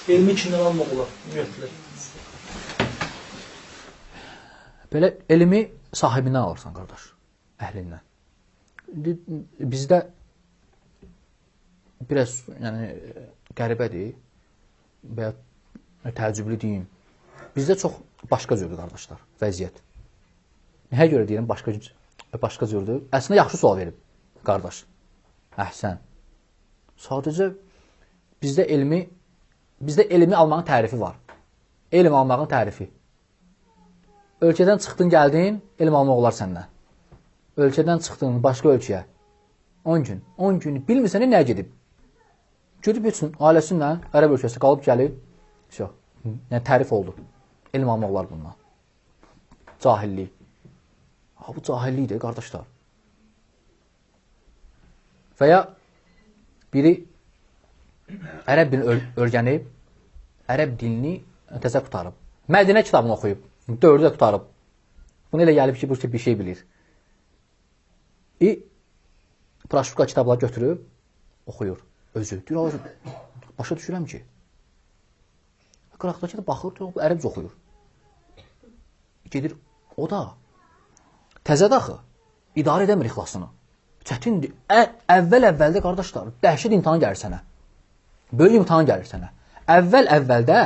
Elmi kimdən almaq olar, ümumiyyətlə? Belə elmi sahibindən alırsan, qardaş, əhlindən. Bizdə biraz qəribədir və ya təəccüblü deyim. Bizdə çox başqa cürdür, qardaşlar, vəziyyət. Nəyə görə deyirəm, başqa cürdür? Əslində, yaxşı sual verib, qardaş. Əhsən. Sadəcə, bizdə elmi almağın tərifi var. Elm almağın tərifi. Ölkədən çıxdın, gəldin, elm almaq olar səndən. Ölkədən çıxdın, başqa ölkəyə. 10 gün. 10 gün bilmirsən, nəyə gedib? Gedib üçün, ailəsinlə, Ərəb ölkəsi qalıb gəlib. Yəni, tərif oldu. Elm almaq olar bundan. Cahillik. Bu cahillikdir, qardaşlar. Və ya biri ərəb dilini öyrənib, ərəb dilini təzə qutarıb. Mədinə kitabını oxuyub, 4-ü də qutarıb. Bunu elə gəlib ki, bu bir şey bilir. Praşvika kitabları götürüb, oxuyur, özü. Deyir, başa düşürəm ki, qıraqdakı da baxır, bu ərəbcə oxuyur. Gedir, o da təzədə axı, idarə edəmir ixlasını. Çətindir. Əvvəldə, qardaşlar, dəhşət imtihan gəlir sənə. Böyük imtihan gəlir sənə. Əvvəldə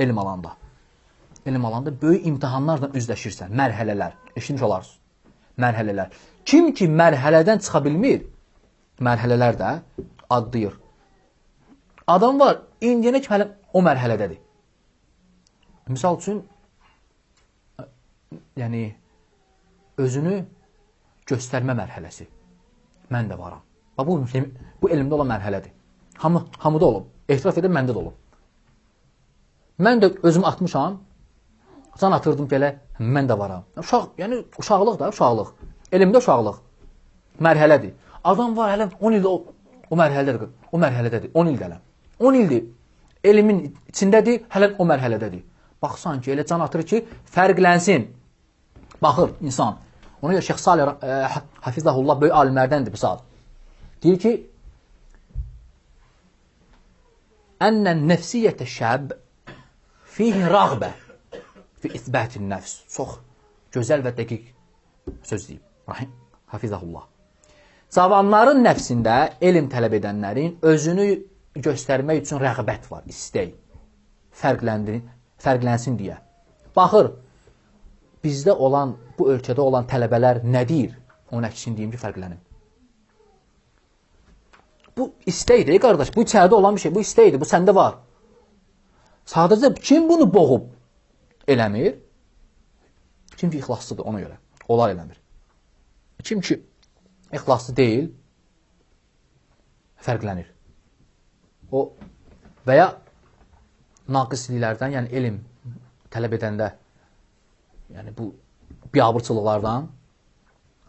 elm alanda böyük imtihanlarla üzləşirsən, mərhələlər, eşitmiş olarsın, mərhələlər. Kim ki, mərhələdən çıxa bilmir, mərhələlər də adlayır. Adam var, indiyənə ki, hələ o mərhələdədir. Misal üçün, yəni, özünü göstərmə mərhələsi. Mən də varam. Bu elmdə olan mərhələdir. Hamıda olub. Ehtiraf edib, məndə də olub. Mən də özümü atmışam, can atırdım belə, mən də varam. Yəni, uşaqlıq da, uşaqlıq. Elmdə uşaqlıq. Mərhələdir. Adam var, hələ 10 ildə o mərhələdədir. 10 ildə hələ. 10 ildir. Elmin içindədir, hələ o mərhələdədir. Baxsan ki, elə can atır ki, fərqlənsin. Baxır insan. Ona görə Şeyx Salih Hafizahullah böyük alimlərdəndir bu saat. Deyir ki, Ənnən nəfsiyyətə şəb fihi rağbə fi isbətin nəfs. Çox gözəl və dəqiq söz deyib. Hafizahullah. Cavanların nəfsində elm tələb edənlərin özünü göstərmək üçün rəğbət var, istək. Fərqlənsin deyə. Baxır, bizdə olan, bu ölkədə olan tələbələr nə deyir? Onun əksin deyim ki, fərqlənim. Bu istəkdir, qardaş. Bu içəridə olan bir şey. Bu istəkdir, bu səndə var. Sadəcə, kim bunu boğub eləmir? Kim ki, ixlaslıdır ona görə. Onlar eləmir. Kim ki, ixlaslı deyil, fərqlənir. O və ya naqisliklərdən, yəni elm tələb edəndə, yəni bu biabırçılıqlardan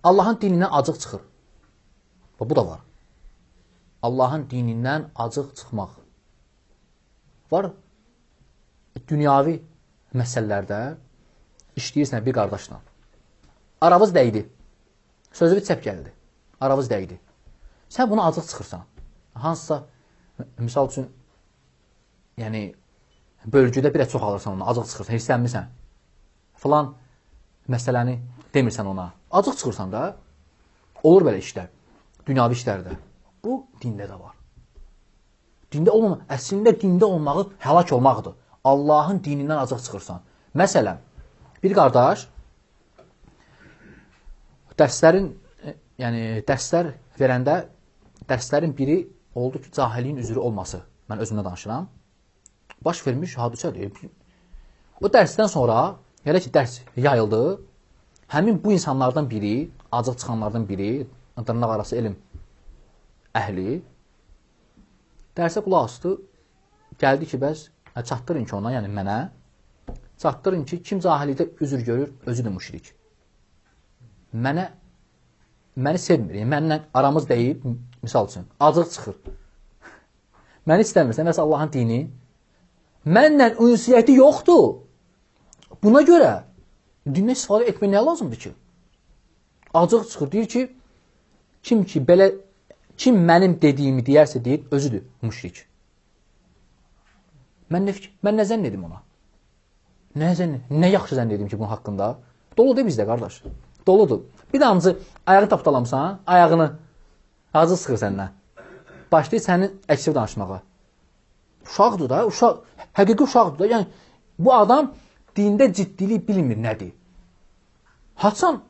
Allahın dinindən acıq çıxır. Bu da var. Allahın dinindən acıq çıxmaq. Var, dünyavi məsələlərdə işləyirsən bir qardaşla. Aravız dəydi. Sözü bir çəp gəldi. Aravız dəydi. Sən buna acıq çıxırsan. Hansısa, misal üçün, yəni, bölgüdə bir çox alırsan ona, acıq çıxırsan, hirslənmirsən. Falan məsələni demirsən ona. Acıq çıxırsan da, olur belə işlər, dünyavi işlərdə. Bu, dində də var. Dində olmamaq, əslində dində olmağı həlak olmaqdır. Allahın dinindən acıq çıxırsan. Məsələn, bir qardaş dərslər verəndə dərslərin biri oldu ki, cahilliyin üzrü olması. Mən özümdə danışıram. Baş vermiş hadisədir. O dərsdən sonra, elə ki, dərs yayıldı, həmin bu insanlardan biri, acıq çıxanlardan biri, dırnaq arası elm əhli, dərsə qulaq asdı, gəldi ki, bəs, çatdırın ki ona, yəni mənə, çatdırın ki, kim cahillikdə üzr görür, özü də müşrik. Məni sevmir, yəni mənlə aramız deyib, misal üçün, acıq çıxır. Məni istəmirsən, məsələn, Allahın dini, mənlə ünsiyyəti yoxdur. Buna görə, dindən istifadə etmək nə lazımdır ki? Acıq çıxır, deyir ki, kim mənim dediyimi deyərsə deyir, özüdür müşrik. Mən nə zənn edim ona? Nə yaxşı zənn edim ki, bunun haqqında? Doludur bizdə, qardaş. Doludur. Bir də ancaq ayağı tapdalamsan, ayağını ağzı sıxır səndən. Başlayır sənin əksir danışmağa. Uşaqdır da, həqiqi uşaqdır da. Yəni, bu adam dində ciddilik bilmir nədir. Haçan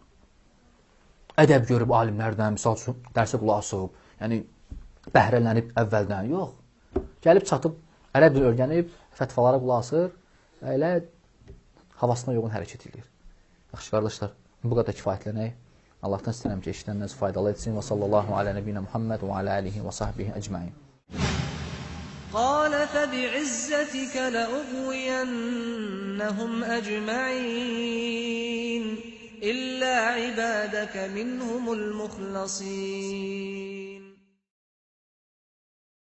ədəb görüb alimlərdən, misal üçün, dərsə qulaq asıb, yəni, bəhrələnib əvvəldən, yox. Gəlib çatıb, ərəb dil öyrənib, fətvalara qulaq asır, elə havasına yoğun hərəkət edir. Yaxşı, qardaşlar, bu qədər kifayətlənək. Allahdan istəyirəm ki, eşidənləriniz faydalı etsin. Və sallallahu alə nəbiyyə Muhammed və alə alihi və sahbihi əcməin. قال فبعزتك لأغوينهم أجمعين إلا عبادك منهم المخلصين